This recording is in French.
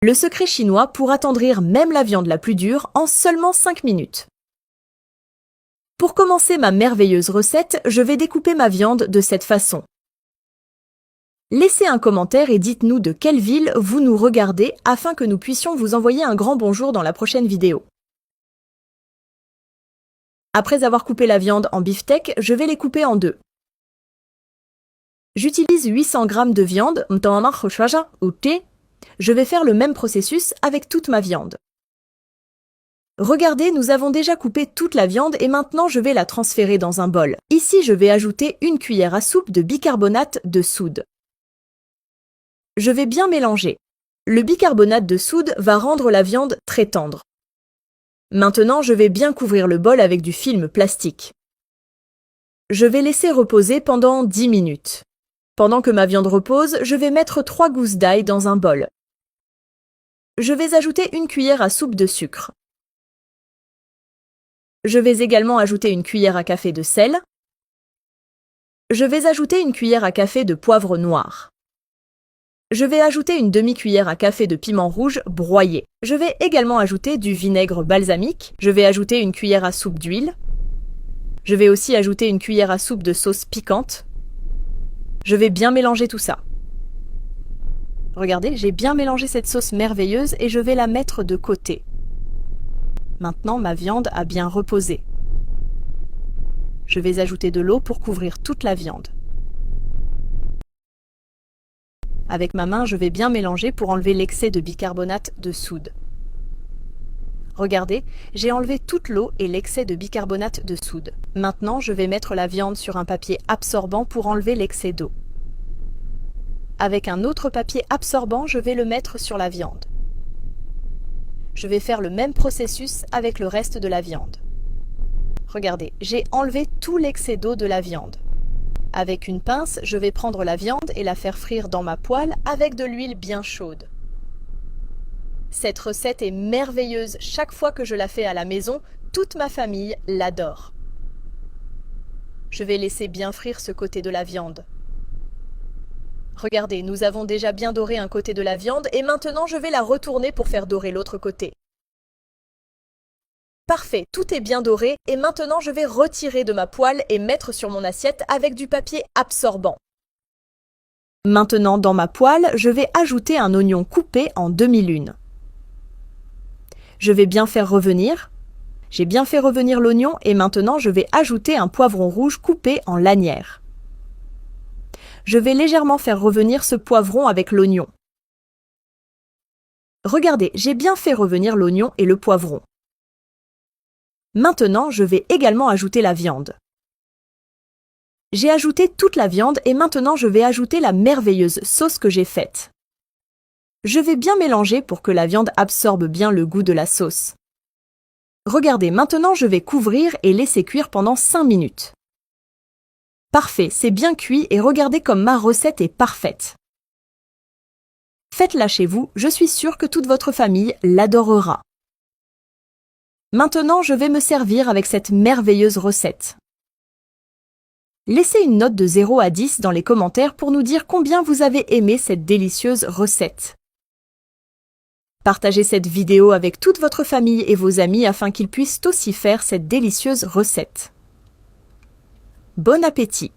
Le secret chinois pour attendrir même la viande la plus dure en seulement 5 minutes. Pour commencer ma merveilleuse recette, je vais découper ma viande de cette façon. Laissez un commentaire et dites-nous de quelle ville vous nous regardez afin que nous puissions vous envoyer un grand bonjour dans la prochaine vidéo. Après avoir coupé la viande en beefsteak, je vais les couper en deux. J'utilise 800 g de viande, je vais faire le même processus avec toute ma viande. Regardez, nous avons déjà coupé toute la viande et maintenant je vais la transférer dans un bol. Ici, je vais ajouter une cuillère à soupe de bicarbonate de soude. Je vais bien mélanger. Le bicarbonate de soude va rendre la viande très tendre. Maintenant, je vais bien couvrir le bol avec du film plastique. Je vais laisser reposer pendant 10 minutes. Pendant que ma viande repose, je vais mettre 3 gousses d'ail dans un bol. Je vais ajouter une cuillère à soupe de sucre. Je vais également ajouter une cuillère à café de sel. Je vais ajouter une cuillère à café de poivre noir. Je vais ajouter une demi-cuillère à café de piment rouge broyé. Je vais également ajouter du vinaigre balsamique. Je vais ajouter une cuillère à soupe d'huile. Je vais aussi ajouter une cuillère à soupe de sauce piquante. Je vais bien mélanger tout ça. Regardez, j'ai bien mélangé cette sauce merveilleuse et je vais la mettre de côté. Maintenant, ma viande a bien reposé. Je vais ajouter de l'eau pour couvrir toute la viande. Avec ma main, je vais bien mélanger pour enlever l'excès de bicarbonate de soude. Regardez, j'ai enlevé toute l'eau et l'excès de bicarbonate de soude. Maintenant, je vais mettre la viande sur un papier absorbant pour enlever l'excès d'eau. Avec un autre papier absorbant, je vais le mettre sur la viande. Je vais faire le même processus avec le reste de la viande. Regardez, j'ai enlevé tout l'excès d'eau de la viande. Avec une pince, je vais prendre la viande et la faire frire dans ma poêle avec de l'huile bien chaude. Cette recette est merveilleuse. Chaque fois que je la fais à la maison, toute ma famille l'adore. Je vais laisser bien frire ce côté de la viande. Regardez, nous avons déjà bien doré un côté de la viande et maintenant je vais la retourner pour faire dorer l'autre côté. Parfait, tout est bien doré et maintenant je vais retirer de ma poêle et mettre sur mon assiette avec du papier absorbant. Maintenant dans ma poêle, je vais ajouter un oignon coupé en demi-lune. Je vais bien faire revenir. J'ai bien fait revenir l'oignon et maintenant je vais ajouter un poivron rouge coupé en lanières. Je vais légèrement faire revenir ce poivron avec l'oignon. Regardez, j'ai bien fait revenir l'oignon et le poivron. Maintenant, je vais également ajouter la viande. J'ai ajouté toute la viande et maintenant je vais ajouter la merveilleuse sauce que j'ai faite. Je vais bien mélanger pour que la viande absorbe bien le goût de la sauce. Regardez, maintenant je vais couvrir et laisser cuire pendant 5 minutes. Parfait, c'est bien cuit et regardez comme ma recette est parfaite. Faites-la chez vous, je suis sûre que toute votre famille l'adorera. Maintenant, je vais me servir avec cette merveilleuse recette. Laissez une note de 0 à 10 dans les commentaires pour nous dire combien vous avez aimé cette délicieuse recette. Partagez cette vidéo avec toute votre famille et vos amis afin qu'ils puissent aussi faire cette délicieuse recette. Bon appétit!